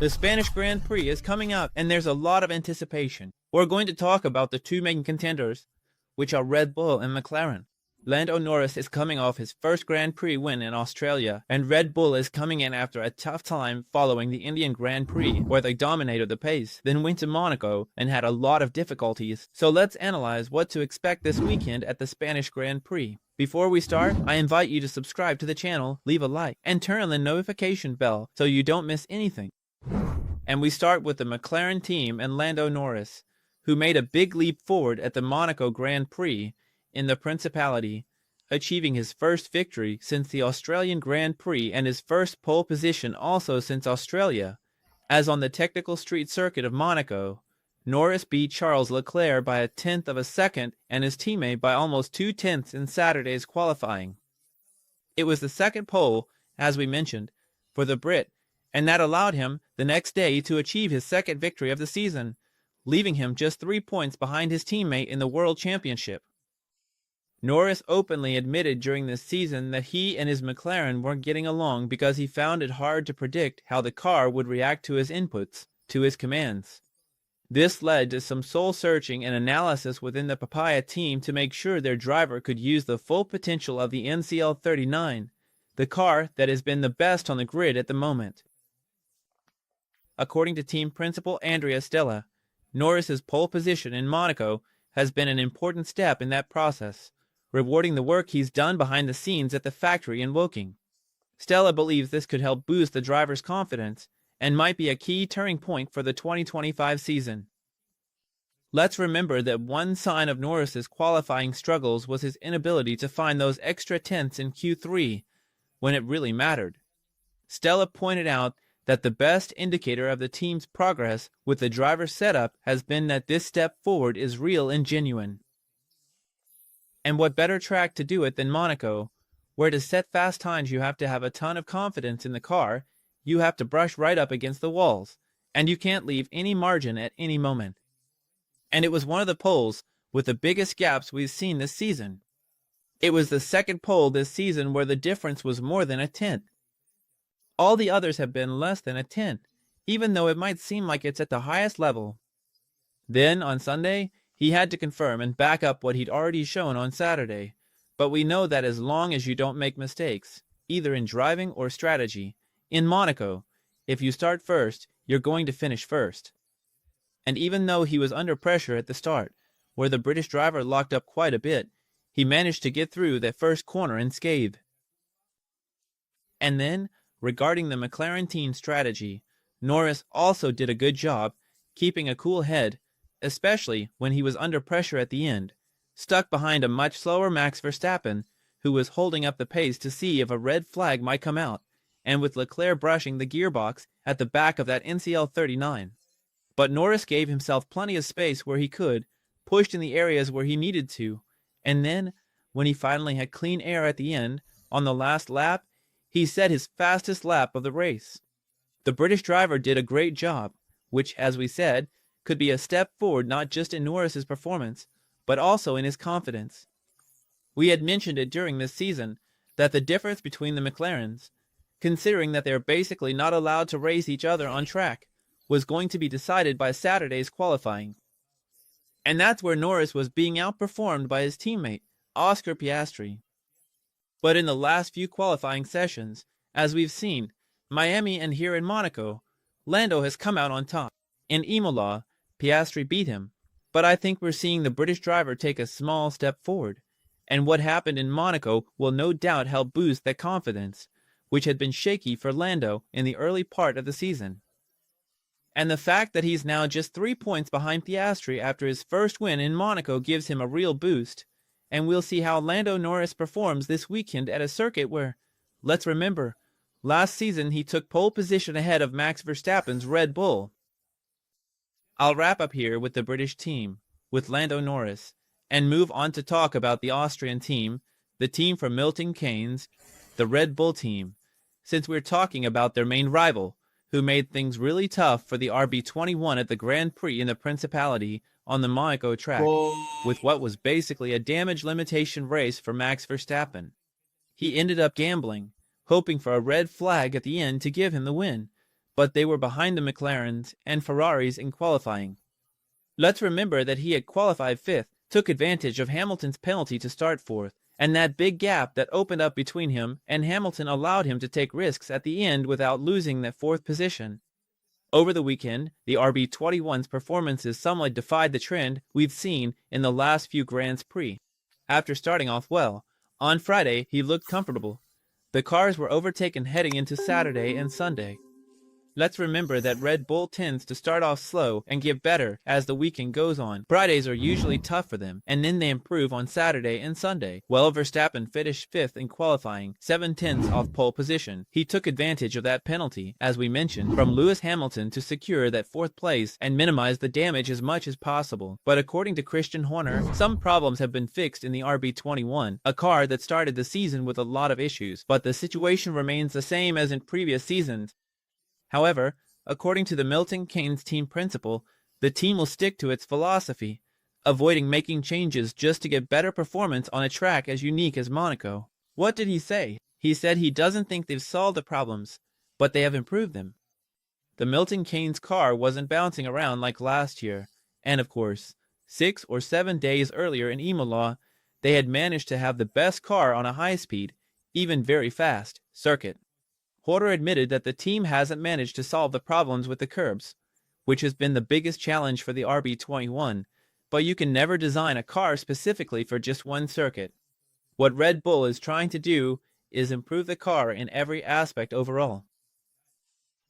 The Spanish Grand Prix is coming up, and there's a lot of anticipation. We're going to talk about the two main contenders, which are Red Bull and McLaren. Lando Norris is coming off his first Grand Prix win in Australia, and Red Bull is coming in after a tough time following the Indian Grand Prix, where they dominated the pace, then went to Monaco and had a lot of difficulties. So let's analyze what to expect this weekend at the Spanish Grand Prix. Before we start, I invite you to subscribe to the channel, leave a like, and turn on the notification bell so you don't miss anything. And we start with the McLaren team and Lando Norris, who made a big leap forward at the Monaco Grand Prix in the Principality, achieving his first victory since the Australian Grand Prix and his first pole position also since Australia. As on the technical street circuit of Monaco, Norris beat Charles Leclerc by 1/10 of a second and his teammate by almost 2/10 in Saturday's qualifying. It was the second pole, as we mentioned, for the Brit, and that allowed him the next day to achieve his second victory of the season, leaving him just 3 points behind his teammate in the World Championship. Norris openly admitted during this season that he and his McLaren weren't getting along because he found it hard to predict how the car would react to his inputs, to his commands. This led to some soul-searching and analysis within the Papaya team to make sure their driver could use the full potential of the NCL39, the car that has been the best on the grid at the moment. According to team principal Andrea Stella, Norris's pole position in Monaco has been an important step in that process, rewarding the work he's done behind the scenes at the factory in Woking. Stella believes this could help boost the driver's confidence and might be a key turning point for the 2025 season. Let's remember that one sign of Norris's qualifying struggles was his inability to find those extra tenths in Q3 when it really mattered. Stella pointed out that the best indicator of the team's progress with the driver's setup has been that this step forward is real and genuine. And what better track to do it than Monaco, where to set fast times you have to have a ton of confidence in the car, you have to brush right up against the walls, and you can't leave any margin at any moment. And it was one of the poles with the biggest gaps we've seen this season. It was the second pole this season where the difference was more than 1/10. All the others have been less than 1/10, even though it might seem like it's at the highest level. Then, on Sunday, he had to confirm and back up what he'd already shown on Saturday, but we know that as long as you don't make mistakes, either in driving or strategy, in Monaco, if you start first, you're going to finish first. And even though he was under pressure at the start, where the British driver locked up quite a bit, he managed to get through that first corner unscathed. And then, regarding the McLaren team strategy, Norris also did a good job keeping a cool head, especially when he was under pressure at the end, stuck behind a much slower Max Verstappen, who was holding up the pace to see if a red flag might come out, and with Leclerc brushing the gearbox at the back of that NCL39. But Norris gave himself plenty of space where he could, pushed in the areas where he needed to, and then, when he finally had clean air at the end, on the last lap, he set his fastest lap of the race. The British driver did a great job, which, as we said, could be a step forward not just in Norris's performance, but also in his confidence. We had mentioned it during this season, that the difference between the McLarens, considering that they are basically not allowed to race each other on track, was going to be decided by Saturday's qualifying. And that's where Norris was being outperformed by his teammate, Oscar Piastri. But in the last few qualifying sessions, as we've seen, Miami and here in Monaco, Lando has come out on top. In Imola, Piastri beat him, but I think we're seeing the British driver take a small step forward, and what happened in Monaco will no doubt help boost that confidence, which had been shaky for Lando in the early part of the season. And the fact that he's now just 3 points behind Piastri after his first win in Monaco gives him a real boost, and we'll see how Lando Norris performs this weekend at a circuit where, let's remember, last season he took pole position ahead of Max Verstappen's Red Bull. I'll wrap up here with the British team, with Lando Norris, and move on to talk about the Austrian team, the team from Milton Keynes, the Red Bull team, since we're talking about their main rival, who made things really tough for the RB21 at the Grand Prix in the Principality on the Monaco track, with what was basically a damage limitation race for Max Verstappen. He ended up gambling, hoping for a red flag at the end to give him the win, but they were behind the McLarens and Ferraris in qualifying. Let's remember that he had qualified 5th, took advantage of Hamilton's penalty to start 4th, and that big gap that opened up between him and Hamilton allowed him to take risks at the end without losing that 4th position. Over the weekend, the RB21's performances somewhat defied the trend we've seen in the last few Grands Prix. After starting off well, on Friday he looked comfortable. The cars were overtaken heading into Saturday and Sunday. Let's remember that Red Bull tends to start off slow and get better as the weekend goes on. Fridays are usually tough for them, and then they improve on Saturday and Sunday. Well, Verstappen finished 5th in qualifying, 7/10 off pole position. He took advantage of that penalty, as we mentioned, from Lewis Hamilton to secure that 4th place and minimize the damage as much as possible. But according to Christian Horner, some problems have been fixed in the RB21, a car that started the season with a lot of issues, but the situation remains the same as in previous seasons. However, according to the Milton Keynes team principal, the team will stick to its philosophy, avoiding making changes just to get better performance on a track as unique as Monaco. What did he say? He said he doesn't think they've solved the problems, but they have improved them. The Milton Keynes car wasn't bouncing around like last year, and of course, 6 or 7 days earlier in Imola, they had managed to have the best car on a high-speed, even very fast, circuit. Horner admitted that the team hasn't managed to solve the problems with the curbs, which has been the biggest challenge for the RB21, but you can never design a car specifically for just one circuit. What Red Bull is trying to do is improve the car in every aspect overall.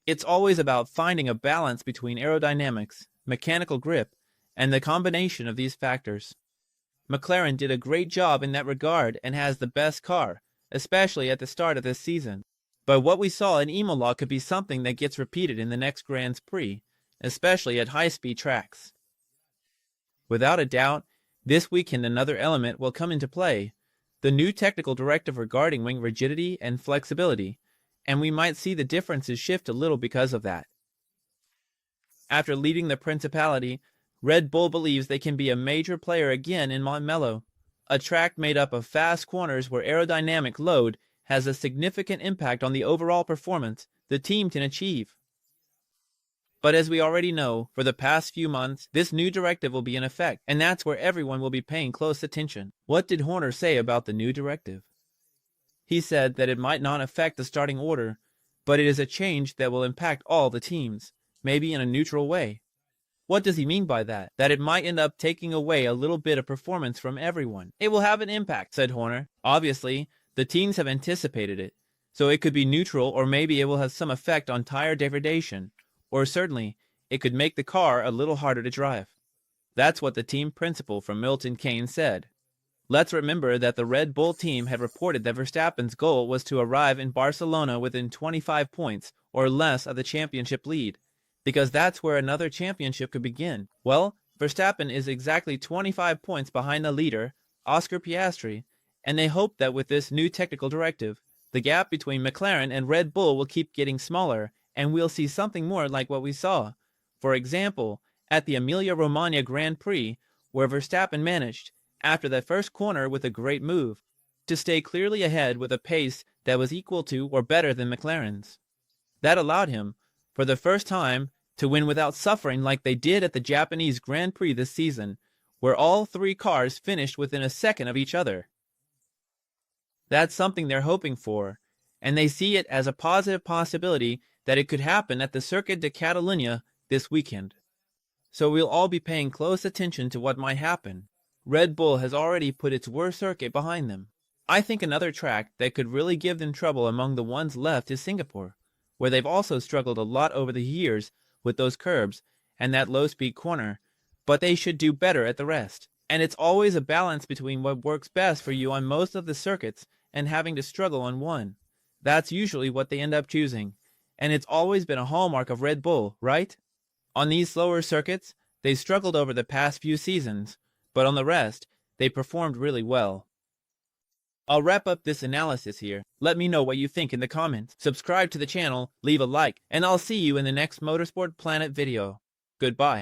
It's always about finding a balance between aerodynamics, mechanical grip, and the combination of these factors. McLaren did a great job in that regard and has the best car, especially at the start of this season. But what we saw in Imola could be something that gets repeated in the next Grands Prix, especially at high-speed tracks. Without a doubt, this weekend another element will come into play, the new technical directive regarding wing rigidity and flexibility, and we might see the differences shift a little because of that. After leading the Principality, Red Bull believes they can be a major player again in Montmello, a track made up of fast corners where aerodynamic load has a significant impact on the overall performance the team can achieve. But as we already know, for the past few months, this new directive will be in effect, and that's where everyone will be paying close attention. What did Horner say about the new directive? He said that it might not affect the starting order, but it is a change that will impact all the teams, maybe in a neutral way. What does he mean by that? That it might end up taking away a little bit of performance from everyone. It will have an impact, said Horner. Obviously, the teams have anticipated it, so it could be neutral, or maybe it will have some effect on tire degradation, or certainly it could make the car a little harder to drive. That's what the team principal from Milton Keynes said. Let's remember that the Red Bull team had reported that Verstappen's goal was to arrive in Barcelona within 25 points or less of the championship lead, because that's where another championship could begin. Well, Verstappen is exactly 25 points behind the leader, Oscar Piastri, and they hope that with this new technical directive, the gap between McLaren and Red Bull will keep getting smaller, and we'll see something more like what we saw, for example, at the Emilia-Romagna Grand Prix, where Verstappen managed, after that first corner with a great move, to stay clearly ahead with a pace that was equal to or better than McLaren's. That allowed him, for the first time, to win without suffering like they did at the Japanese Grand Prix this season, where all 3 cars finished within a second of each other. That's something they're hoping for, and they see it as a positive possibility that it could happen at the Circuit de Catalunya this weekend. So we'll all be paying close attention to what might happen. Red Bull has already put its worst circuit behind them. I think another track that could really give them trouble among the ones left is Singapore, where they've also struggled a lot over the years with those curbs and that low-speed corner, but they should do better at the rest. And it's always a balance between what works best for you on most of the circuits and having to struggle on one. That's usually what they end up choosing, and it's always been a hallmark of Red Bull, right? On these slower circuits, they struggled over the past few seasons, but on the rest, they performed really well. I'll wrap up this analysis here. Let me know what you think in the comments. Subscribe to the channel, leave a like, and I'll see you in the next Motorsport Planet video. Goodbye.